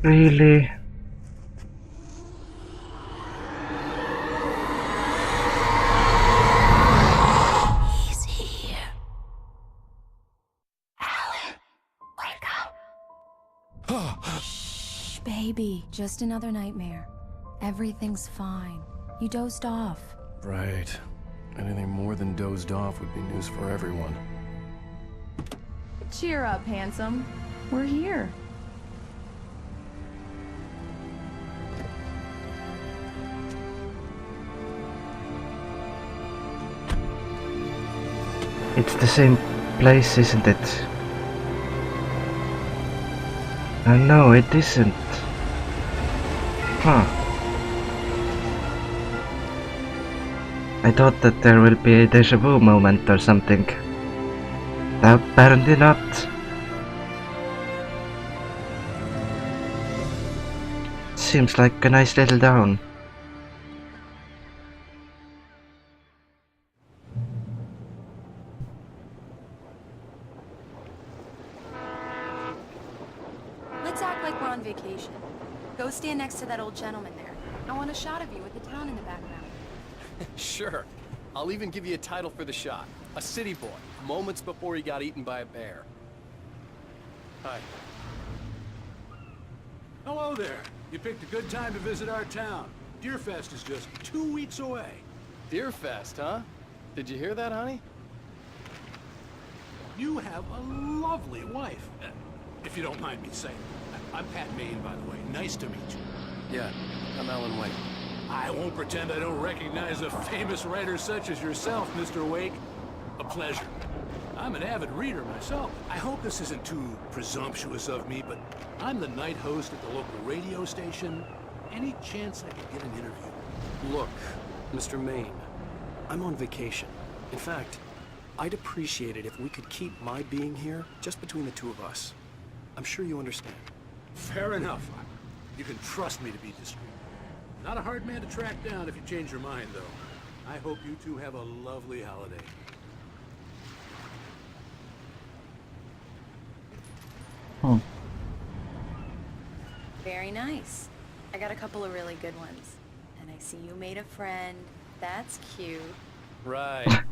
Really? He's here. Alan, wake up. Shh, baby. Just another nightmare. Everything's fine. You dozed off. Right. Anything more than dozed off would be news for everyone. Cheer up, handsome. We're here. It's the same place, isn't it? No, it isn't. Huh. I thought that there will be a deja vu moment or something. Apparently not. Seems like a nice little town. Let's act like we're on vacation. Go stand next to that old gentleman there. I want a shot of you with the town in the background. Sure. I'll even give you a title for the shot. A city boy, moments before he got eaten by a bear. Hi. Hello there. You picked a good time to visit our town. Deerfest is just 2 weeks away. Deerfest, huh? Did you hear that, honey? You have a lovely wife. If you don't mind me saying. I'm Pat Maine, by the way. Nice to meet you. Yeah, I'm Alan Wake. I won't pretend I don't recognize a famous writer such as yourself, Mr. Wake. A pleasure. I'm an avid reader myself. I hope this isn't too presumptuous of me, but I'm the night host at the local radio station. Any chance I could get an interview? Look, Mr. Maine, I'm on vacation. In fact, I'd appreciate it if we could keep my being here just between the two of us. I'm sure you understand. Fair enough. You can trust me to be discreet. Not a hard man to track down if you change your mind, though. I hope you two have a lovely holiday. Very nice. I got a couple of really good ones. And I see you made a friend. That's cute. Right.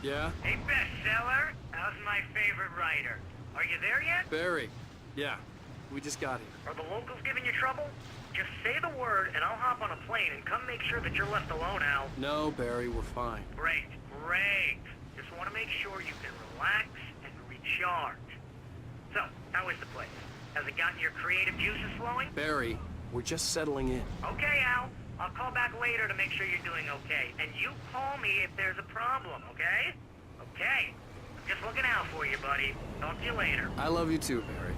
Yeah? Hey, bestseller, how's my favorite writer? Are you there yet? Barry. Yeah, we just got here. Are the locals giving you trouble? Just say the word and I'll hop on a plane and come make sure that you're left alone, Al. No, Barry, we're fine. Great, great. Just want to make sure you can relax and recharge. So, how is the place? Has it gotten your creative juices flowing? Barry, we're just settling in. Okay, Al. I'll call back later to make sure you're doing okay. And you call me if there's a problem, okay? Okay. I'm just looking out for you, buddy. Talk to you later. I love you too, Barry.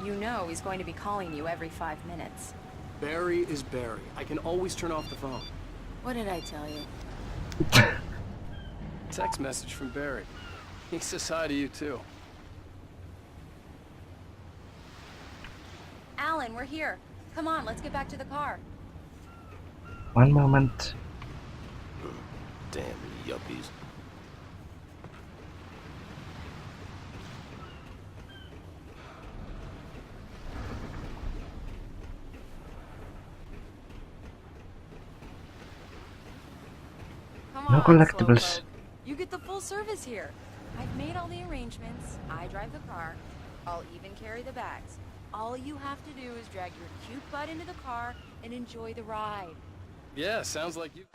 You know he's going to be calling you every 5 minutes. Barry is Barry. I can always turn off the phone. What did I tell you? Text message from Barry. He says hi to you too. Alan, we're here. Come on, let's get back to the car. One moment. Damn yuppies. Come No on, collectibles. Slowpoke. You get the full service here. I've made all the arrangements. I drive the car. I'll even carry the bags. All you have to do is drag your cute butt into the car and enjoy the ride. Yeah, sounds like you.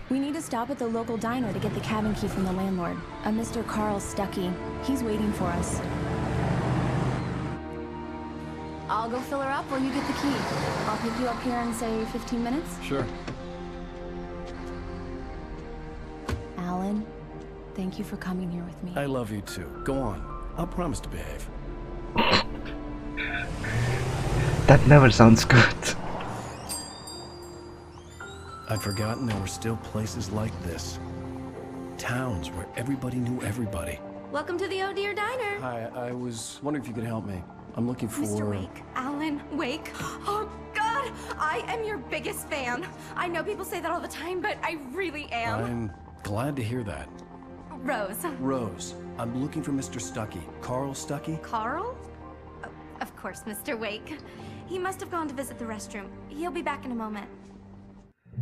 We need to stop at the local diner to get the cabin key from the landlord, a Mr. Carl Stuckey. He's waiting for us. I'll go fill her up while you get the key. I'll pick you up here in, say, 15 minutes. Sure. Alan, thank you for coming here with me. I love you too. Go on. I'll promise to behave. That never sounds good. I'd forgotten there were still places like this. Towns where everybody knew everybody. Welcome to the Oh Dear Diner. Hi, I was wondering if you could help me. I'm looking for... Mr. Wake. Alan Wake. Oh, God! I am your biggest fan. I know people say that all the time, but I really am. I'm glad to hear that. Rose. Rose, I'm looking for Mr. Stuckey. Carl Stuckey? Carl? Oh, of course, Mr. Wake. He must have gone to visit the restroom. He'll be back in a moment.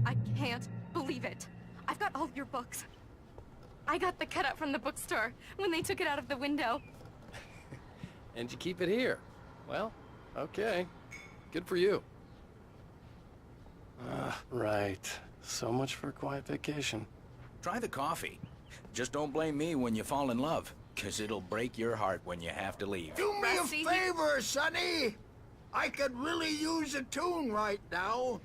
I can't believe it. I've got all your books. I got the cutout from the bookstore when they took it out of the window. And you keep it here. Well, okay. Good for you. Right. So much for a quiet vacation. Try the coffee. Just don't blame me when you fall in love, 'cause it'll break your heart when you have to leave. Do me Rusty. a favor, Sonny. I could really use a tune right now.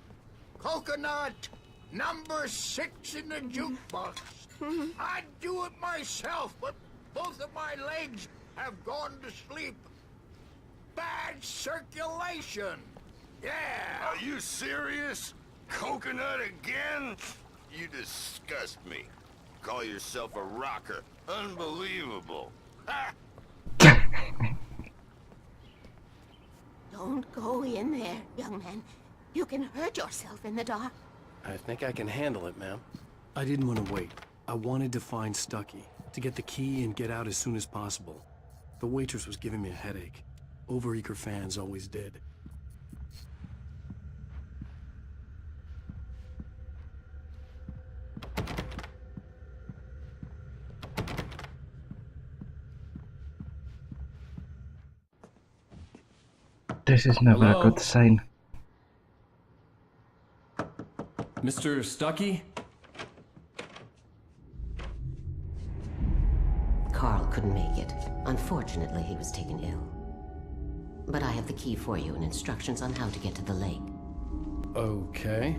Coconut, number 6 in the jukebox. I'd do it myself, but both of my legs have gone to sleep. Bad circulation. Yeah. Are you serious? Coconut again? You disgust me. Call yourself a rocker. Unbelievable. Ha! Don't go in there, young man. You can hurt yourself in the dark. I think I can handle it, ma'am. I didn't want to wait. I wanted to find Stuckey, to get the key and get out as soon as possible. The waitress was giving me a headache. Overeager fans always did. This is never a Hello? good sign. Mr. Stuckey? Carl couldn't make it. Unfortunately, he was taken ill. But I have the key for you and instructions on how to get to the lake. Okay.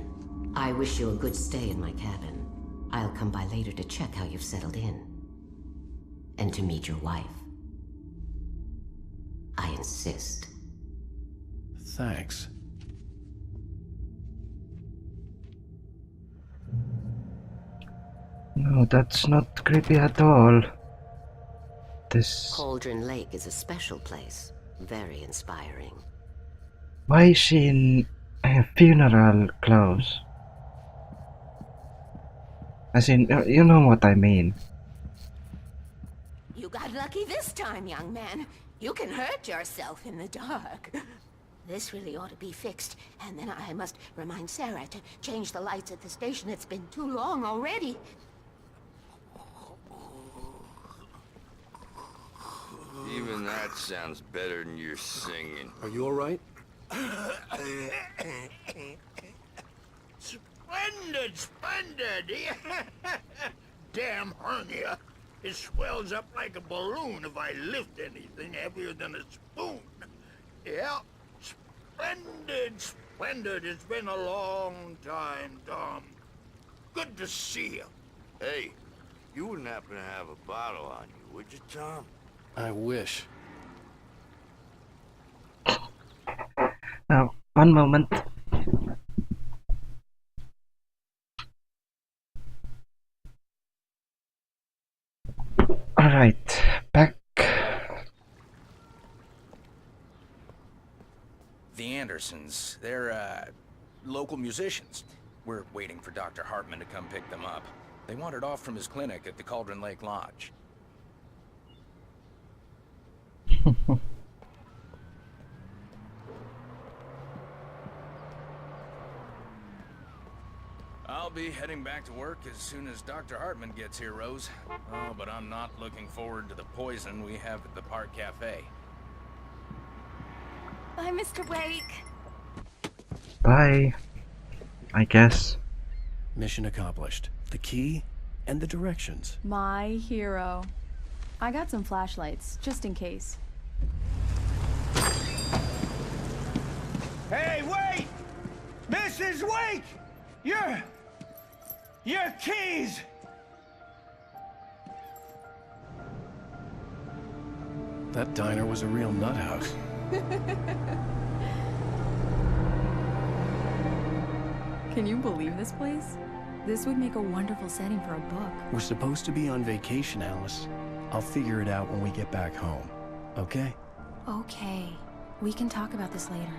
I wish you a good stay in my cabin. I'll come by later to check how you've settled in. And to meet your wife. I insist. Thanks. No, that's not creepy at all. This... Cauldron Lake is a special place. Very inspiring. Why is she in funeral clothes? As in, you know what I mean. You got lucky this time, young man. You can hurt yourself in the dark. This really ought to be fixed, and then I must remind Sarah to change the lights at the station. It's been too long already. Even that sounds better than your singing. Are you all right? Splendid, splendid. Damn hernia. It swells up like a balloon if I lift anything heavier than a spoon. Yeah, splendid, splendid. It's been a long time, Tom. Good to see you. Hey, you wouldn't happen to have a bottle on you, would you, Tom? I wish. Now, one moment. Alright, back. The Andersons, they're, local musicians. We're waiting for Dr. Hartman to come pick them up. They wandered off from his clinic at the Cauldron Lake Lodge. I'll be heading back to work as soon as Dr. Hartman gets here, Rose. Oh, but I'm not looking forward to the poison we have at the Park Cafe. Bye, Mr. Wake. Bye. I guess. Mission accomplished. The key and the directions. My hero. I got some flashlights, just in case. Hey, wait! Mrs. Wake! Your keys! That diner was a real nut house. Can you believe this place? This would make a wonderful setting for a book. We're supposed to be on vacation, Alice. I'll figure it out when we get back home. Okay? Okay. We can talk about this later.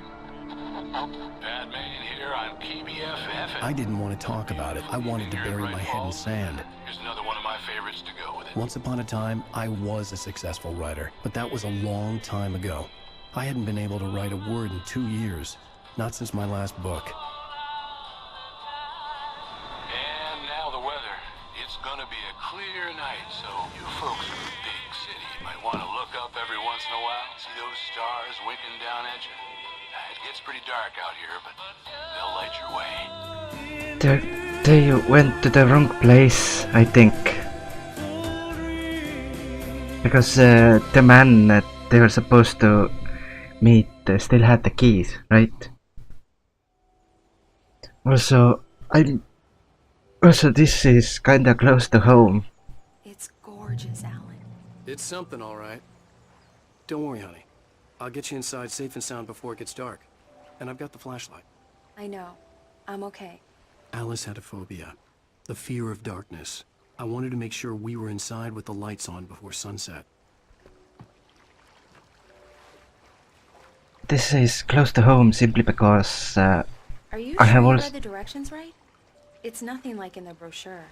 Batman here on KBFF. I didn't want to talk about it. I wanted to bury my head in sand. Here's another one of my favorites to go with it. Once upon a time, I was a successful writer, but that was a long time ago. I hadn't been able to write a word in 2 years, not since my last book. And now the weather. It's gonna be a clear night, so you folks in the big city might want to look up every once in a while, see those stars winking down at you. It gets pretty dark out here, but they'll light your way. They went to the wrong place, I think. Because the man that they were supposed to meet still had the keys, right? Also, this is kinda close to home. It's gorgeous, Alan. It's something, all right. Don't worry, honey. I'll get you inside safe and sound before it gets dark. And I've got the flashlight. I know. I'm okay. Alice had a phobia. The fear of darkness. I wanted to make sure we were inside with the lights on before sunset. This is close to home simply because Are you I sure have you also read the directions right? It's nothing like in the brochure.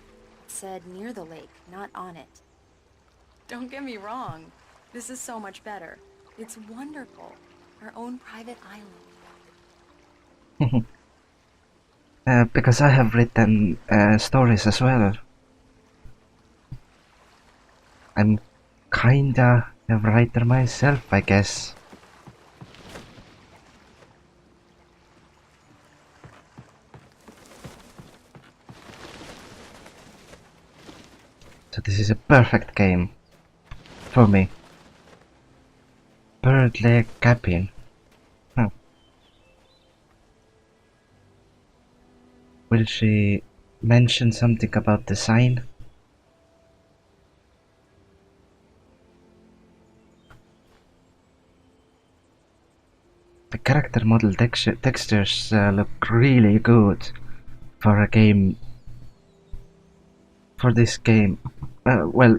It said near the lake, not on it. Don't get me wrong. This is so much better. It's wonderful. Our own private island. because I have written stories as well. I'm kinda a writer myself, I guess. So this is a perfect game for me. Bird leg cabin. Huh. Will she mention something about the sign? The character model textures look really good for a game. For this game, well,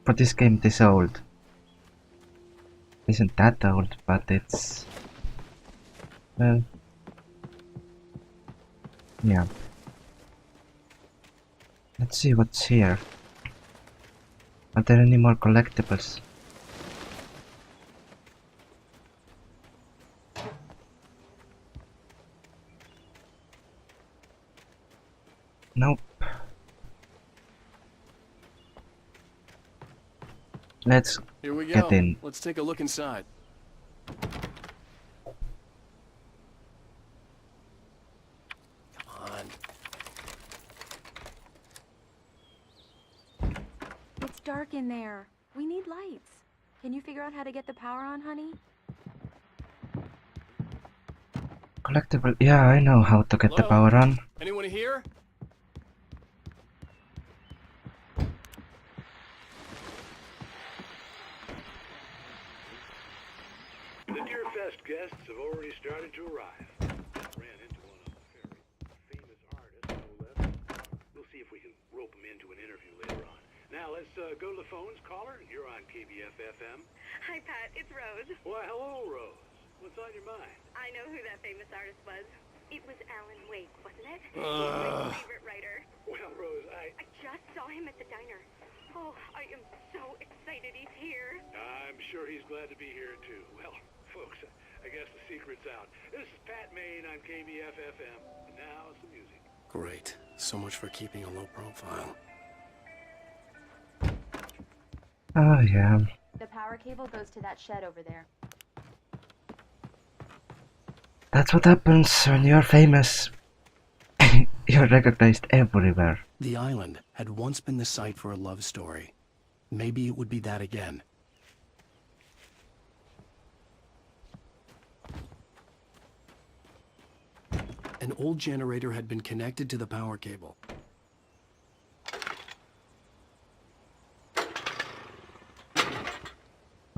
for this game this old. Isn't that old, but it's... well... yeah. Let's see what's here. Are there any more collectibles? Nope. Let's Here we go. get in. Let's take a look inside. Come on. It's dark in there. We need lights. Can you figure out how to get the power on, honey? Collectible. Yeah, I know how to get the Hello? power on. Anyone here? The Deerfest guests have already started to arrive. Ran into one on the ferry. Famous artist, no less. We'll see if we can rope him into an interview later on. Now let's go to the phones. Caller, you're on KBF-FM. Hi, Pat. It's Rose. Why, hello, Rose. What's on your mind? I know who that famous artist was. It was Alan Wake, wasn't it? He's my favorite writer. Well, Rose, I just saw him at the diner. Oh, I am so excited he's here. I'm sure he's glad to be here, too. Well, folks, I guess the secret's out. This is Pat Maine on KBF-FM. Now some music. Great. So much for keeping a low profile. Oh yeah. The power cable goes to that shed over there. That's what happens when you're famous. You're recognized everywhere. The island had once been the site for a love story. Maybe it would be that again. An old generator had been connected to the power cable.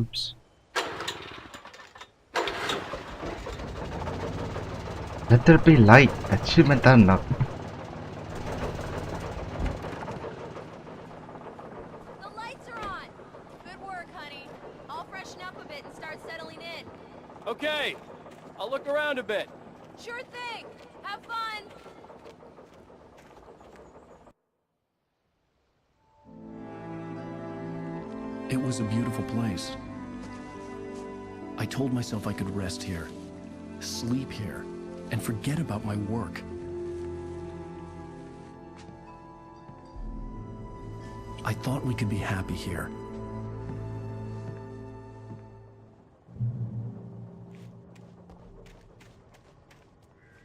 Oops. Let there be light. Achievement unlocked. The lights are on! Good work, honey. I'll freshen up a bit and start settling in. Okay, I'll look around a bit. Sure thing! Have fun! It was a beautiful place. I told myself I could rest here, sleep here, and forget about my work. I thought we could be happy here.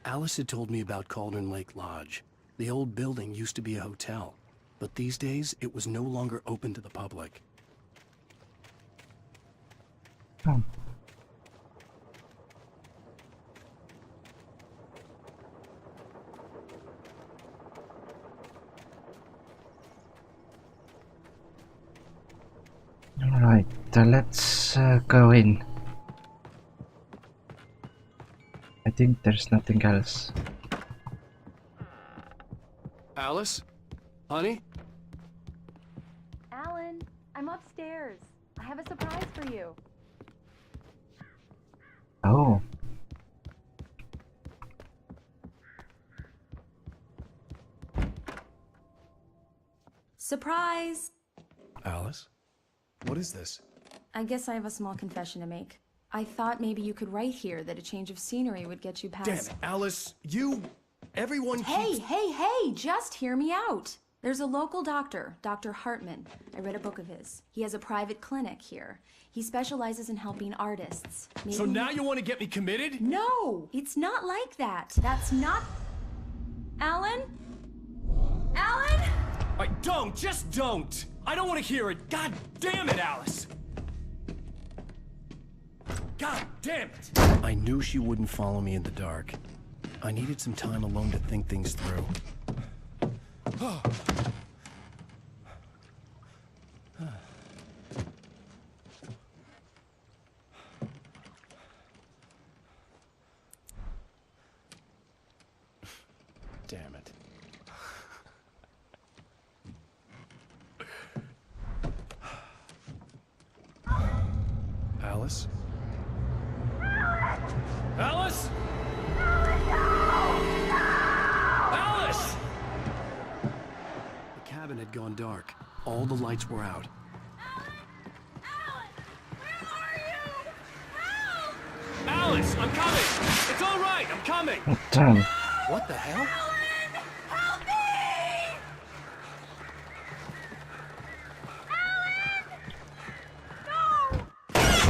Alice had told me about Cauldron Lake Lodge. The old building used to be a hotel, but these days it was no longer open to the public. Oh. Alright, let's go in. I think there's nothing else. Alice? Honey? Alan, I'm upstairs. I have a surprise for you. Oh. Surprise! Alice? What is this? I guess I have a small confession to make. I thought maybe you could write here that a change of scenery would get you past... Damn it, Alice! Everyone Hey, hey, just hear me out! There's a local doctor, Dr. Hartman. I read a book of his. He has a private clinic here. He specializes in helping artists. Maybe So now you want to get me committed? No! It's not like that. That's not... Alan? Alan? Just don't! I don't want to hear it! God damn it, Alice! God damn it! I knew she wouldn't follow me in the dark. I needed some time alone to think things through. Damn it. Alice? Alice? Alice! The cabin had gone dark. All the lights were out. Alice, I'm coming! It's all right, I'm coming! Oh, damn. What the hell? Help me!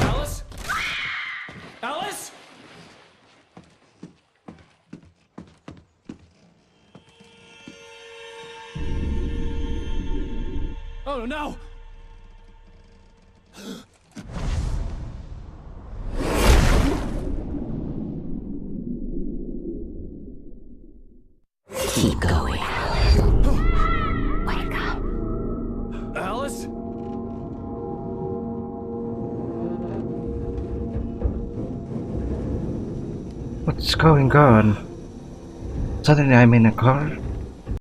Alice? Alice? Oh no! Keep going. Wake up. Alice? What's going on? Suddenly I'm in a car.